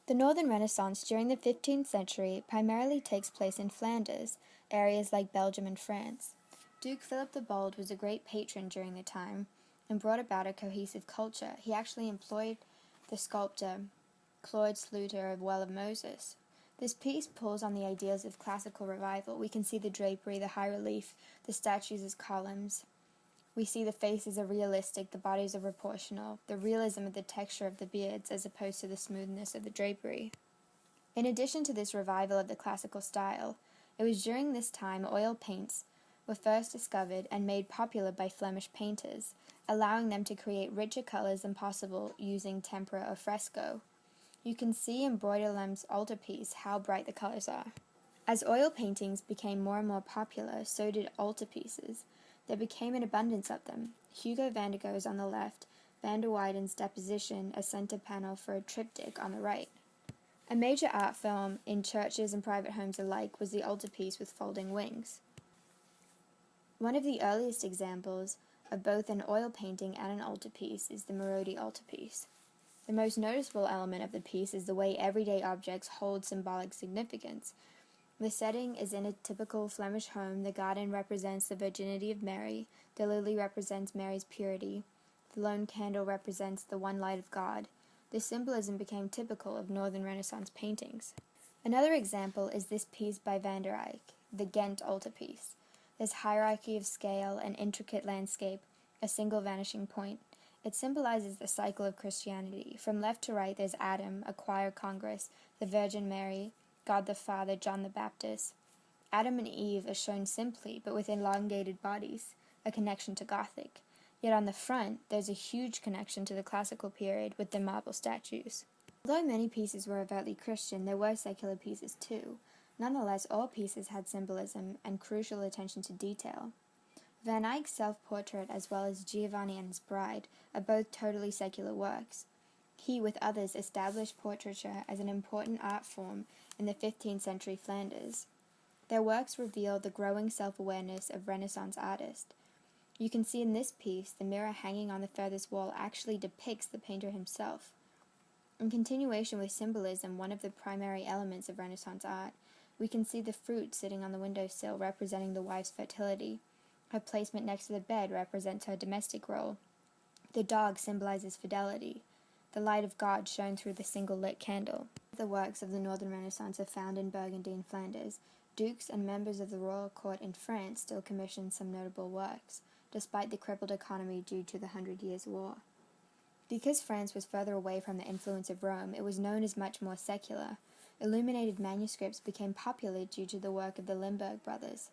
The Northern Renaissance during the 15th century primarily takes place in Flanders, areas like Belgium and France. Duke Philip the Bold was a great patron during the time and brought about a cohesive culture. He actually employed the sculptor Claude Sluter of Well of Moses. This piece pulls on the ideas of classical revival. We can see the drapery, the high relief, the statues as columns. We see the faces are realistic, the bodies are proportional, the realism of the texture of the beards as opposed to the smoothness of the drapery. In addition to this revival of the classical style, it was during this time oil paints were first discovered and made popular by Flemish painters, allowing them to create richer colors than possible using tempera or fresco. You can see in Broidelem's altarpiece how bright the colors are. As oil paintings became more and more popular, so did altarpieces. There became an abundance of them. Hugo van der Gogh's on the left, van der Weyden's Deposition, a center panel for a triptych on the right. A major art form in churches and private homes alike was the altarpiece with folding wings. One of the earliest examples of both an oil painting and an altarpiece is the Marodi altarpiece. The most noticeable element of the piece is the way everyday objects hold symbolic significance. The setting is in a typical Flemish home. The garden represents the virginity of Mary, the lily represents Mary's purity, the lone candle represents the one light of God. This symbolism became typical of Northern Renaissance paintings. Another example is this piece by Van der Eyck, the Ghent altarpiece. This hierarchy of scale, an intricate landscape, a single vanishing point. It symbolizes the cycle of Christianity. From left to right there's Adam, a choir congress, the Virgin Mary, God the Father, John the Baptist. Adam and Eve are shown simply, but with elongated bodies, a connection to Gothic. Yet on the front, there's a huge connection to the classical period with the marble statues. Although many pieces were overtly Christian, there were secular pieces too. Nonetheless, all pieces had symbolism and crucial attention to detail. Van Eyck's self-portrait as well as Giovanni and his Bride are both totally secular works. He, with others, established portraiture as an important art form in the 15th century Flanders. Their works reveal the growing self-awareness of Renaissance artists. You can see in this piece, the mirror hanging on the furthest wall actually depicts the painter himself. In continuation with symbolism, one of the primary elements of Renaissance art, we can see the fruit sitting on the windowsill representing the wife's fertility. Her placement next to the bed represents her domestic role. The dog symbolizes fidelity. The light of God shone through the single lit candle. The works of the Northern Renaissance are found in Burgundy and Flanders. Dukes and members of the royal court in France still commissioned some notable works, despite the crippled economy due to the 100 Years' War. Because France was further away from the influence of Rome, it was known as much more secular. Illuminated manuscripts became popular due to the work of the Limburg brothers.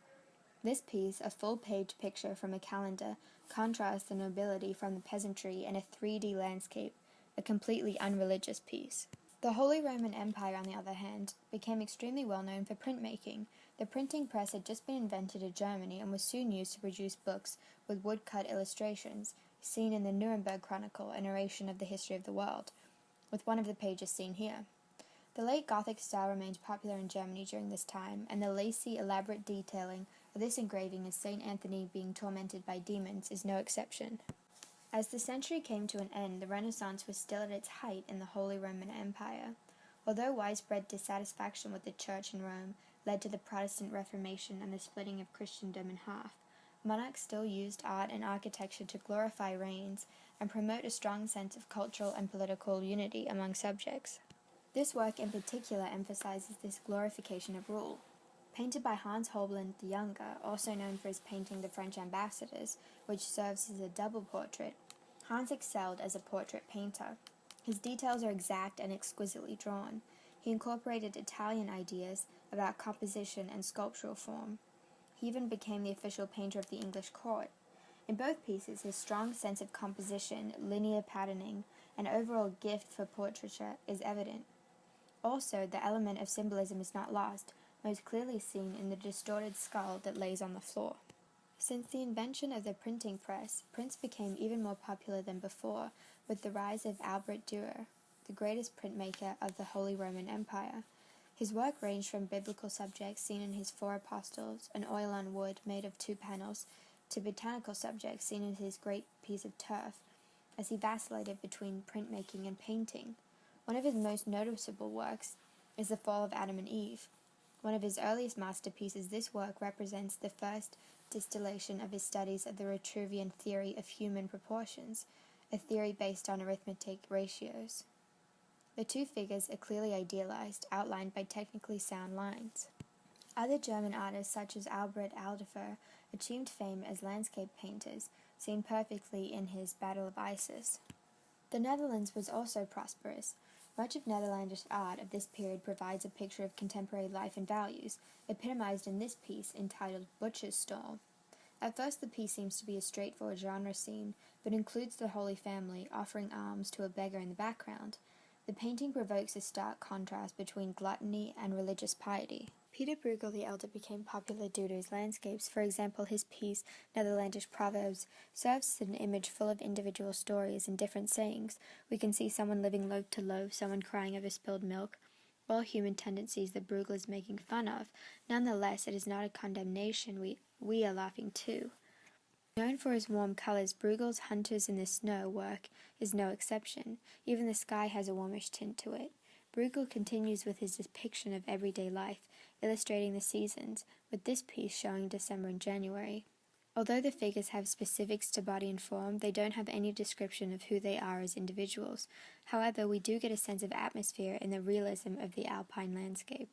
This piece, a full-page picture from a calendar, contrasts the nobility from the peasantry in a 3D landscape, a completely unreligious piece. The Holy Roman Empire, on the other hand, became extremely well known for printmaking. The printing press had just been invented in Germany and was soon used to produce books with woodcut illustrations, seen in the Nuremberg Chronicle, a narration of the history of the world, with one of the pages seen here. The late Gothic style remained popular in Germany during this time, and the lacy, elaborate detailing of this engraving of Saint Anthony being tormented by demons is no exception. As the century came to an end, the Renaissance was still at its height in the Holy Roman Empire. Although widespread dissatisfaction with the Church in Rome led to the Protestant Reformation and the splitting of Christendom in half, monarchs still used art and architecture to glorify reigns and promote a strong sense of cultural and political unity among subjects. This work in particular emphasizes this glorification of rule. Painted by Hans Holbein the Younger, also known for his painting The French Ambassadors, which serves as a double portrait, Hans excelled as a portrait painter. His details are exact and exquisitely drawn. He incorporated Italian ideas about composition and sculptural form. He even became the official painter of the English court. In both pieces, his strong sense of composition, linear patterning, and overall gift for portraiture is evident. Also, the element of symbolism is not lost, most clearly seen in the distorted skull that lays on the floor. Since the invention of the printing press, prints became even more popular than before with the rise of Albert Dürer, the greatest printmaker of the Holy Roman Empire. His work ranged from biblical subjects seen in his Four Apostles, an oil on wood made of 2 panels, to botanical subjects seen in his great piece of turf, as he vacillated between printmaking and painting. One of his most noticeable works is The Fall of Adam and Eve. One of his earliest masterpieces, this work represents the first distillation of his studies of the Vitruvian theory of human proportions, a theory based on arithmetic ratios. The two figures are clearly idealized, outlined by technically sound lines. Other German artists, such as Albert Alderfer, achieved fame as landscape painters, seen perfectly in his Battle of Isis. The Netherlands was also prosperous. Much of Netherlandish art of this period provides a picture of contemporary life and values, epitomized in this piece entitled Butcher's Stall. At first the piece seems to be a straightforward genre scene, but includes the Holy Family offering alms to a beggar in the background. The painting provokes a stark contrast between gluttony and religious piety. Peter Bruegel the Elder became popular due to his landscapes. For example, his piece, Netherlandish Proverbs, serves as an image full of individual stories and different sayings. We can see someone living loaf to loaf, someone crying over spilled milk, all human tendencies that Bruegel is making fun of. Nonetheless, it is not a condemnation. We are laughing too. Known for his warm colors, Bruegel's Hunters in the Snow work is no exception. Even the sky has a warmish tint to it. Bruegel continues with his depiction of everyday life, illustrating the seasons, with this piece showing December and January. Although the figures have specifics to body and form, they don't have any description of who they are as individuals. However, we do get a sense of atmosphere in the realism of the alpine landscape.